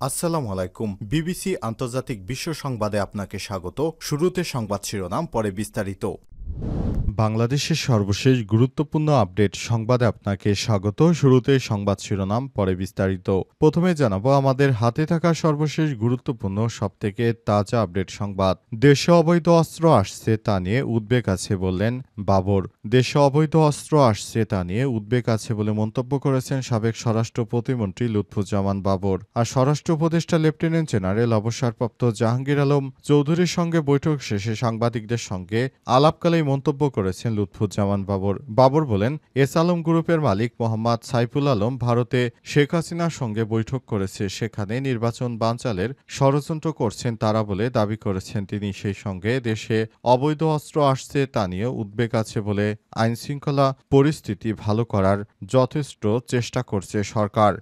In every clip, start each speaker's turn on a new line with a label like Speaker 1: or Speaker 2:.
Speaker 1: আসসালামু আলাইকুম। বিবিসি আন্তর্জাতিক বিশ্ব সংবাদে আপনাকে স্বাগত। শুরুতে সংবাদ শিরোনাম, পরে বিস্তারিত। বাংলাদেশের সর্বশেষ গুরুত্বপূর্ণ আপডেট সংবাদে আপনাকে স্বাগত। শুরুতে সংবাদ শিরোনাম, পরে বিস্তারিত। প্রথমে জানাবো আমাদের হাতে থাকা সর্বশেষ গুরুত্বপূর্ণ সবথেকে তাজা আপডেট সংবাদ। দেশে অবৈধ অস্ত্র আসছে তা নিয়ে উদ্বেগ আছে বললেন বাবর। দেশে অবৈধ অস্ত্র আসছে তা নিয়ে উদ্বেগ আছে বলে মন্তব্য করেছেন সাবেক স্বরাষ্ট্র প্রতিমন্ত্রী লুৎফুজ্জামান বাবর। আর স্বরাষ্ট্র উপদেষ্টা লেফটেন্যান্ট জেনারেল অবসরপ্রাপ্ত জাহাঙ্গীর আলম চৌধুরীর সঙ্গে বৈঠক শেষে সাংবাদিকদের সঙ্গে আলাপকালেই মন্তব্য করেছেন লুৎফুজ্জামান বাবর। বাবর বলেন, এস আলম গ্রুপের মালিক মোহাম্মদ সাইফুল আলম ভারতে শেখ হাসিনার সঙ্গে বৈঠক করেছে, সেখানে নির্বাচন বানচালের ষড়যন্ত্র করছেন তারা বলে দাবি করেছেন তিনি। সেই সঙ্গে দেশে অবৈধ অস্ত্র আসছে তা নিয়ে উদ্বেগ আছে বলে আইনশৃঙ্খলা পরিস্থিতি ভালো করার যথেষ্ট চেষ্টা করছে সরকার।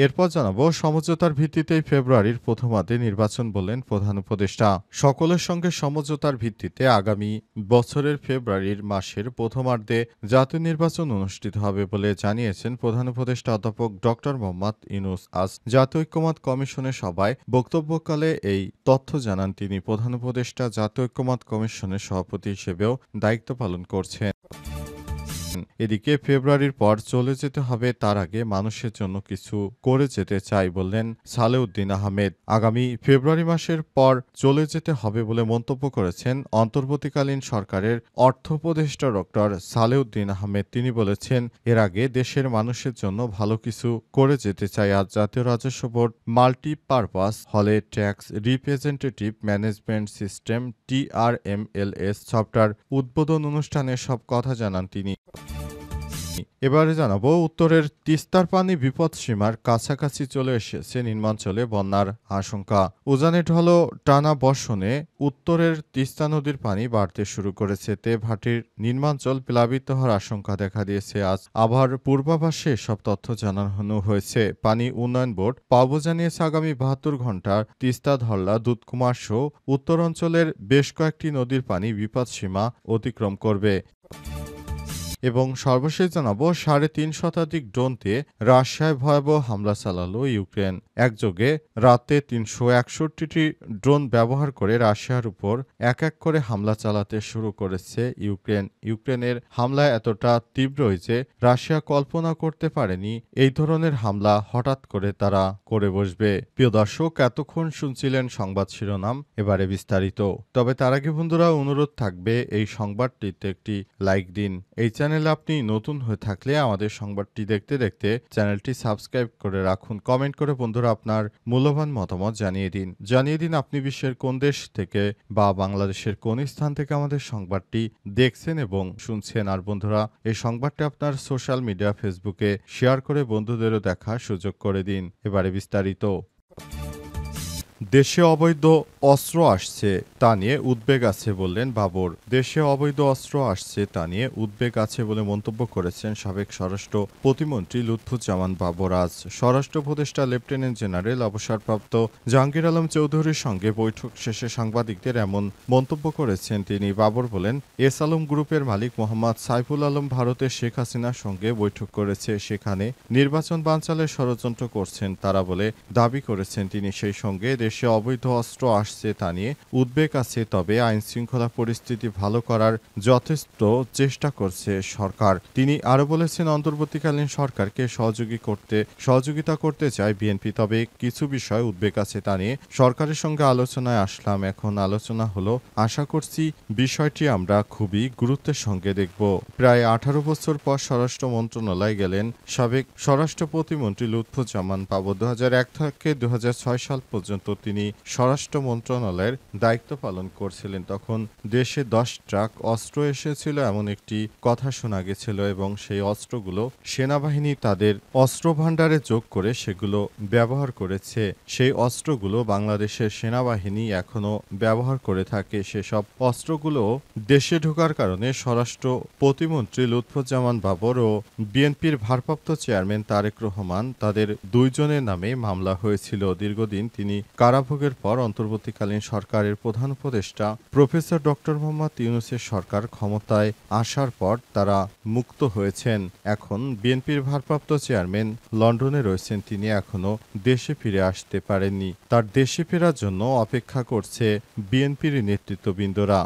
Speaker 1: এরপর জানাবো সমঝোতার ভিত্তিতেই ফেব্রুয়ারির প্রথমার্ধে নির্বাচন বললেন প্রধান উপদেষ্টা। সকলের সঙ্গে সমঝোতার ভিত্তিতে আগামী বছরের ফেব্রুয়ারির মাসের প্রথমার্ধে জাতীয় নির্বাচন অনুষ্ঠিত হবে বলে জানিয়েছেন প্রধান উপদেষ্টা অধ্যাপক ড মোহাম্মদ ইউনূস। আজ জাতীয় ঐক্যমত্য কমিশনের সভায় বক্তব্যকালে এই তথ্য জানান তিনি। প্রধান উপদেষ্টা জাতীয় ঐক্যমত্য কমিশনের সভাপতি হিসেবেও দায়িত্ব পালন করছেন। এদিকে ফেব্রুয়ারির পর চলে যেতে হবে, তার আগে মানুষের জন্য কিছু করে যেতে চাই বললেন সালেউদ্দিন আহমেদ। আগামী ফেব্রুয়ারি মাসের পর চলে যেতে হবে বলে মন্তব্য করেছেন অন্তর্বর্তীকালীন সরকারের অর্থ উপদেষ্টা ডক্টর সালেউদ্দিন আহমেদ। তিনি বলেছেন, এর আগে দেশের মানুষের জন্য ভালো কিছু করে যেতে চাই। আজ জাতীয় রাজস্ব বোর্ড মাল্টিপারপাস হলে tax representative management system TRMLS software উদ্বোধন অনুষ্ঠানে সব কথা জানান তিনি। এবারে জানাবো উত্তরের তিস্তার পানি বিপদসীমার কাছাকাছি চলে এসেছে, নিম্নাঞ্চলে বন্যার আশঙ্কা। উজানে ঢলো টানা বর্ষণে উত্তরের তিস্তা নদীর পানি বাড়তে শুরু করেছে। তে ভাটির নিম্নাঞ্চল প্লাবিত হওয়ার আশঙ্কা দেখা দিয়েছে। আজ আবহাওয়ার পূর্বাভাসে সব তথ্য জানানো হয়েছে। পানি উন্নয়ন বোর্ড পাবো জানিয়েছে আগামী 72 ঘণ্টার তিস্তা, ধরলা, দুধকুমার সহ উত্তর অঞ্চলের বেশ কয়েকটি নদীর পানি বিপদসীমা অতিক্রম করবে। এবং সর্বশেষ জানাবো 3.5 শতাধিক ড্রোন দিয়ে রাশিয়ায় ভয়াবহ হামলা চালালো ইউক্রেন। একযোগে রাতে 361টি ড্রোন ব্যবহার করে রাশিয়ার উপর এক এক করে হামলা চালাতে শুরু করেছে ইউক্রেন। ইউক্রেনের হামলা এতটা তীব্রই যে রাশিয়া কল্পনা করতে পারেনি এই ধরনের হামলা হঠাৎ করে তারা করে বসবে। প্রিয় দর্শক, এতক্ষণ শুনছিলেন সংবাদ শিরোনাম, এবারে বিস্তারিত। তবে তার আগে বন্ধুরা অনুরোধ থাকবে এই সংবাদটিতে একটি লাইক দিন। এই চ্যানেলে আপনি নতুন হয়ে থাকলে আমাদের সংবাদটি দেখতে দেখতে চ্যানেলটি সাবস্ক্রাইব করে রাখুন। কমেন্ট করে বন্ধুরা আপনার মূল্যবান মতামত জানিয়ে দিন আপনি বিশ্বের কোন দেশ থেকে বা বাংলাদেশের কোন স্থান থেকে আমাদের সংবাদটি দেখছেন এবং শুনছেন। আর বন্ধুরা, এই সংবাদটি আপনার সোশ্যাল মিডিয়া ফেসবুকে শেয়ার করে বন্ধুদেরও দেখার সুযোগ করে দিন। এবারে বিস্তারিত। দেশে অবৈধ অস্ত্র আসছে তা নিয়ে উদ্বেগ আছে বললেন বাবর। দেশে অবৈধ অস্ত্র আসছে তা নিয়ে উদ্বেগ আছে বলে মন্তব্য করেছেন সাবেক স্বরাষ্ট্র প্রতিমন্ত্রী লুৎফুজ্জামান বাবর। আজ স্বরাষ্ট্র উপদেষ্টা লেফটেন্যান্ট জেনারেল অবসরপ্রাপ্ত জাহাঙ্গীর আলম চৌধুরীর সঙ্গে বৈঠক শেষে সাংবাদিকদের এমন মন্তব্য করেছেন তিনি। বাবর বলেন, এস আলম গ্রুপের মালিক মোহাম্মদ সাইফুল আলম ভারতে শেখ হাসিনার সঙ্গে বৈঠক করেছে, সেখানে নির্বাচন বানচালের ষড়যন্ত্র করছেন তারা বলে দাবি করেছেন তিনি। সেই সঙ্গে দেশে অবৈধ অস্ত্র আসছে তা নিয়ে উদ্বেগ আছে, তবে আইনশৃঙ্খলা পরিস্থিতি ভালো করার যথেষ্ট চেষ্টা করছে সরকার। তিনি আরো বলেছেন, অন্তর্বর্তীকালীন সরকারকে সহযোগিতা করতে চায় বিএনপি, তবে কিছু বিষয় উদ্বেগ আছে তা নিয়ে সরকারের সঙ্গে আলোচনায় আসলাম। এখন আলোচনা হলো, আশা করছি বিষয়টি আমরা খুবই গুরুত্বের সঙ্গে দেখব। প্রায় 18 বছর পর স্বরাষ্ট্র মন্ত্রণালয়ে গেলেন সাবেক স্বরাষ্ট্র প্রতিমন্ত্রী লুৎফুজ্জামান বাবর। 2001 থেকে 2006 সাল পর্যন্ত তিনি স্বরাষ্ট্র মন্ত্রণালয়ের দায়িত্ব পালন করছিলেন। তখন দেশে 10 ট্রাক অস্ত্র এসেছিল এমন একটি কথা শোনা গেছিল এবং সেই অস্ত্রগুলো সেনাবাহিনী তাদের অস্ত্র ভাণ্ডারে যোগ করে সেগুলো ব্যবহার করেছে। সেই অস্ত্রগুলো বাংলাদেশের সেনাবাহিনী এখনো ব্যবহার করে থাকে। সেসব অস্ত্রগুলো দেশে ঢোকার কারণে স্বরাষ্ট্র প্রতিমন্ত্রী লুৎফুজ্জামান বাবর ও বিএনপির ভারপ্রাপ্ত চেয়ারম্যান তারেক রহমান তাদের দুইজনের নামে মামলা হয়েছিল। দীর্ঘদিন তিনি কারাভোগের পর অন্তর্বর্তীকালীন সরকারের প্রধান উপদেষ্টা প্রফেসর ডক্টর মোহাম্মদ ইউনূসের সরকার ক্ষমতায় আসার পর তারা মুক্ত হয়েছেন। এখন বিএনপির ভারপ্রাপ্ত চেয়ারম্যান লন্ডনে রয়েছেন, তিনি এখনো দেশে ফিরে আসতে পারেননি। তার দেশে ফেরার জন্য অপেক্ষা করছে বিএনপির নেতৃত্ববৃন্দরা।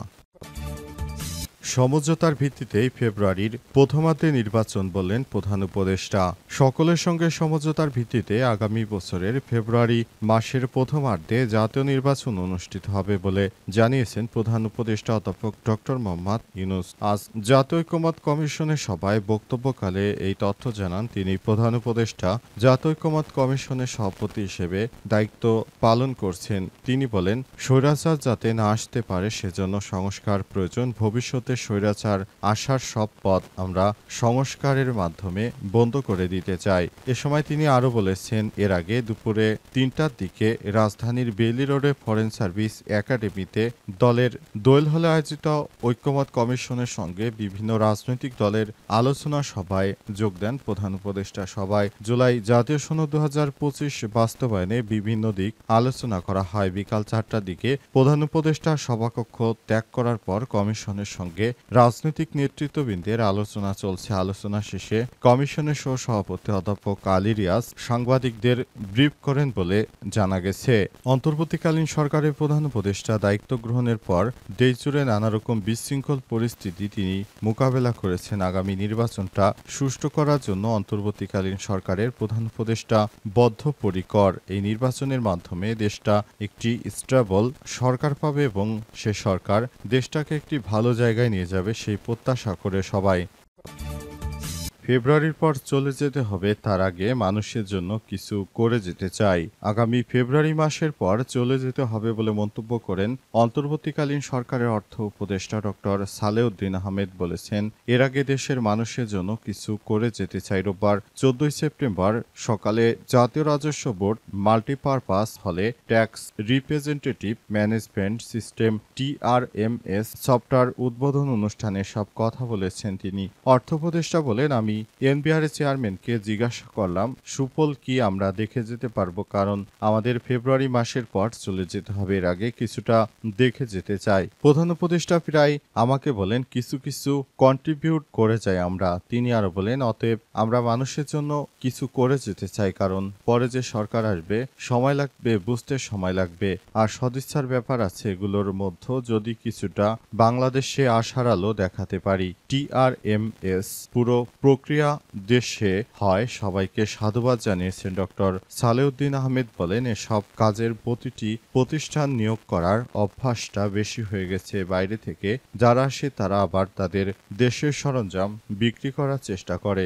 Speaker 1: সমঝোতার ভিত্তিতেই ফেব্রুয়ারির প্রথমার্ধে নির্বাচন বললেন প্রধান উপদেষ্টা। সকলের সঙ্গে সমঝোতার ভিত্তিতে আগামী বছরের ফেব্রুয়ারি মাসের প্রথমার্ধে জাতীয় নির্বাচন অনুষ্ঠিত হবে বলে জানিয়েছেন প্রধান উপদেষ্টা অধ্যাপক ডক্টর মোহাম্মদ ইউনূস। আজ জাতীয় ঐক্যমত্য কমিশনের সভায় বক্তব্যকালে এই তথ্য জানান তিনি। প্রধান উপদেষ্টা জাতীয় ঐক্যমত্য কমিশনের সভাপতি হিসেবে দায়িত্ব পালন করছেন। তিনি বলেন, স্বৈরাচার যাতে না আসতে পারে সেজন্য সংস্কার প্রয়োজন। ভবিষ্যতে স্বৈরাচার আসার সব পথ আমরা সংস্কারের মাধ্যমে বন্ধ করে দিতে চাই। এ সময় তিনি আরও বলেছেন, এর আগে দুপুরে ৩টার দিকে রাজধানীর বেইলি রোডে ফরেন সার্ভিস একাডেমিতে দলের দোয়েল হলে আয়োজিত ঐক্যমত্য কমিশনের সঙ্গে বিভিন্ন রাজনৈতিক দলের আলোচনা সভায় যোগ দেন প্রধান উপদেষ্টা। সভায় জুলাই জাতীয় সনদ ২০২৫ বাস্তবায়নে বিভিন্ন দিক আলোচনা করা হয়। বিকাল ৪টার দিকে প্রধান উপদেষ্টা সভাকক্ষ ত্যাগ করার পর কমিশনের সঙ্গে রাজনৈতিক নেতৃত্ববৃন্দের আলোচনা চলছে। আলোচনা শেষে কমিশনের সহ-সভাপতি অধ্যাপক আলী রিয়াজ সাংবাদিকদের ব্রিফ করেন বলে জানা গেছে। অন্তর্বর্তীকালীন সরকারের প্রধান উপদেষ্টা দায়িত্ব গ্রহণের পর দেশজুড়ে নানা রকম বিশৃঙ্খল পরিস্থিতি তিনি মোকাবেলা করেছেন। আগামী নির্বাচনটা সুষ্ঠু করার জন্য অন্তর্বর্তীকালীন সরকারের প্রধান উপদেষ্টা বদ্ধপরিকর। এই নির্বাচনের মাধ্যমে দেশটা একটি স্টেবল সরকার পাবে এবং সে সরকার দেশটাকে একটি ভালো জায়গায় নিয়ে যাবে, সেই প্রত্যাশা করে সবাই। ফেব্রুয়ারির পর চলে যেতে হবে, তার আগে মানুষের জন্য কিছু করে যেতে চাই। আগামী ফেব্রুয়ারি মাসের পর চলে যেতে হবে বলে মন্তব্য করেন অন্তর্বর্তীকালীন সরকারের অর্থ উপদেষ্টা ডক্টর সালেউদ্দিন আহমেদ। বলেছেন, এর আগে দেশের মানুষের জন্য কিছু করে যেতে চাই। রোববার ১৪ সেপ্টেম্বর সকালে জাতীয় রাজস্ব বোর্ড মাল্টিপারপাস হলে tax representative management system TRMS software উদ্বোধন অনুষ্ঠানে সব কথা বলেছেন তিনি। অর্থ উপদেষ্টা বলেন, আমি এনবিআর চেয়ারম্যানকে জিজ্ঞাসা করলাম, সুফল কি আমরা দেখে যেতে পারবো, কারণ আমাদের ফেব্রুয়ারি মাসের পর চলে যেতে হবে, এর আগে কিছুটা দেখে যেতে চাই। প্রধান উপদেষ্টা প্রায় আমাকে বলেন, কিছু কিছু কন্ট্রিবিউট করে যাই আমরা। তিনি আরো বলেন, অতএব আমরা মানুষের জন্য কিছু করে যেতে চাই, কারণ পরে যে সরকার আসবে সময় লাগবে, বুঝতে সময় লাগবে, আর সদিচ্ছার ব্যাপার আছে। এগুলোর মধ্যে যদি কিছুটা বাংলাদেশে আশার আলো দেখাতে পারি, TRMS পুরো প্রক্রিয়া দেশে হয়, সবাইকে সাধুবাদ জানিয়েছেন ডক্টর সালেউদ্দিন আহমেদ। বলেন, এসব কাজের প্রতিটি প্রতিষ্ঠান নিয়োগ করার অভ্যাসটা বেশি হয়ে গেছে। বাইরে থেকে যারা আসে তারা আবার তাদের দেশের সরঞ্জাম বিক্রি করার চেষ্টা করে।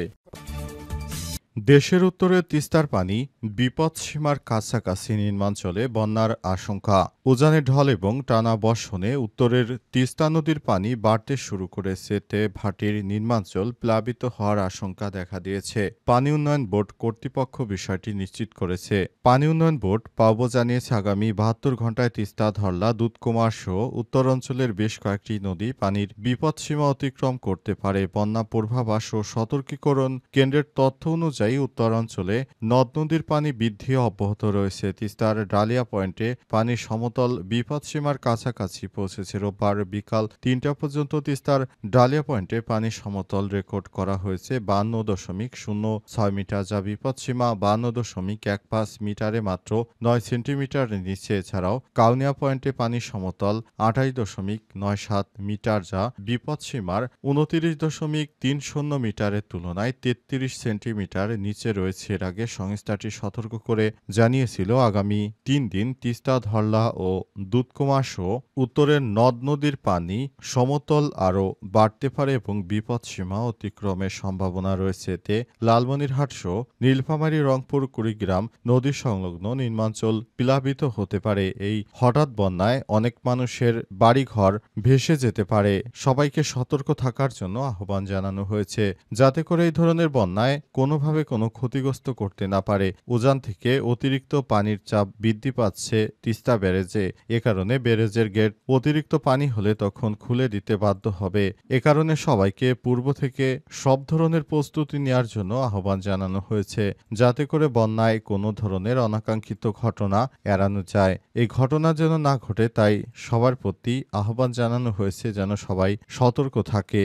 Speaker 1: দেশের উত্তরে তিস্তার পানি বিপদসীমার কাছাকাছি, নিম্নাঞ্চলে বন্যার আশঙ্কা। উজানে ঢল এবং টানা বর্ষণে উত্তরের তিস্তা নদীর পানি বাড়তে শুরু করেছে। এতে ভাটির নিম্নাঞ্চল প্লাবিত হওয়ার আশঙ্কা দেখা দিয়েছে। পানি উন্নয়ন বোর্ড কর্তৃপক্ষ বিষয়টি নিশ্চিত করেছে। পানি উন্নয়ন বোর্ড পাওবো জানিয়েছে, আগামী ৭২ ঘণ্টায় তিস্তা, ধরলা, দুধকুমার সহ উত্তরাঞ্চলের বেশ কয়েকটি নদী পানির বিপদসীমা অতিক্রম করতে পারে। বন্যা পূর্বাভাস ও সতর্কীকরণ কেন্দ্রের তথ্য অনুযায়ী উত্তরাঞ্চলে নদ নদীর পানি বৃদ্ধি অব্যাহত রয়েছে। তিস্তার ডালিয়া পয়েন্টে পানি সমতল বিপদসীমার কাছাকাছি পৌঁছেছে। রোববার বিকাল ৩টা পর্যন্ত তিস্তার ডালিয়া পয়েন্টে পানি সমতল রেকর্ড করা হয়েছে ৫২.০৬ মিটার, যা বিপদসীমা ৫২.১৫ মিটারে মাত্র ৯ সেন্টিমিটার নিচে। এছাড়াও কাউনিয়া পয়েন্টে পানি সমতল ২৮.৯৭ মিটার, যা বিপদসীমার ২৯.৩০ মিটারের তুলনায় ৩৩ সেন্টিমিটার নিচে রয়েছে। এর আগে সংস্থাটি সতর্ক করে জানিয়েছিল, আগামী ৩ দিন তিস্তা, ধরলা ও দুধকুমার সহ উত্তরের নদ নদীর পানি সমতল আরও বাড়তে পারে এবং বিপদসীমা অতিক্রমের সম্ভাবনা রয়েছে। এতে লালমনিরহাট সহ নীলফামারী, রংপুর, কুড়িগ্রাম নদী সংলগ্ন নিম্নাঞ্চল প্লাবিত হতে পারে। এই হঠাৎ বন্যায় অনেক মানুষের বাড়িঘর ভেসে যেতে পারে। সবাইকে সতর্ক থাকার জন্য আহ্বান জানানো হয়েছে, যাতে করে এই ধরনের বন্যায় কোনোভাবে কোনোভাবে কোনো ক্ষতিগ্রস্ত করতে না পারে। উজান থেকে অতিরিক্ত পানির চাপ বৃদ্ধি পাচ্ছে তিস্তা ব্যারেজে। এ কারণে ব্যারেজের গেট অতিরিক্ত পানি হলে তখন খুলে দিতে বাধ্য হবে। এ কারণে সবাইকে পূর্ব থেকে সব ধরনের প্রস্তুতি নেওয়ার জন্য আহ্বান জানানো হয়েছে, যাতে করে বন্যায় কোনো ধরনের অনাকাঙ্ক্ষিত ঘটনা এড়ানো যায়। এই ঘটনা যেন না ঘটে তাই সবার প্রতি আহ্বান জানানো হয়েছে যেন সবাই সতর্ক থাকে।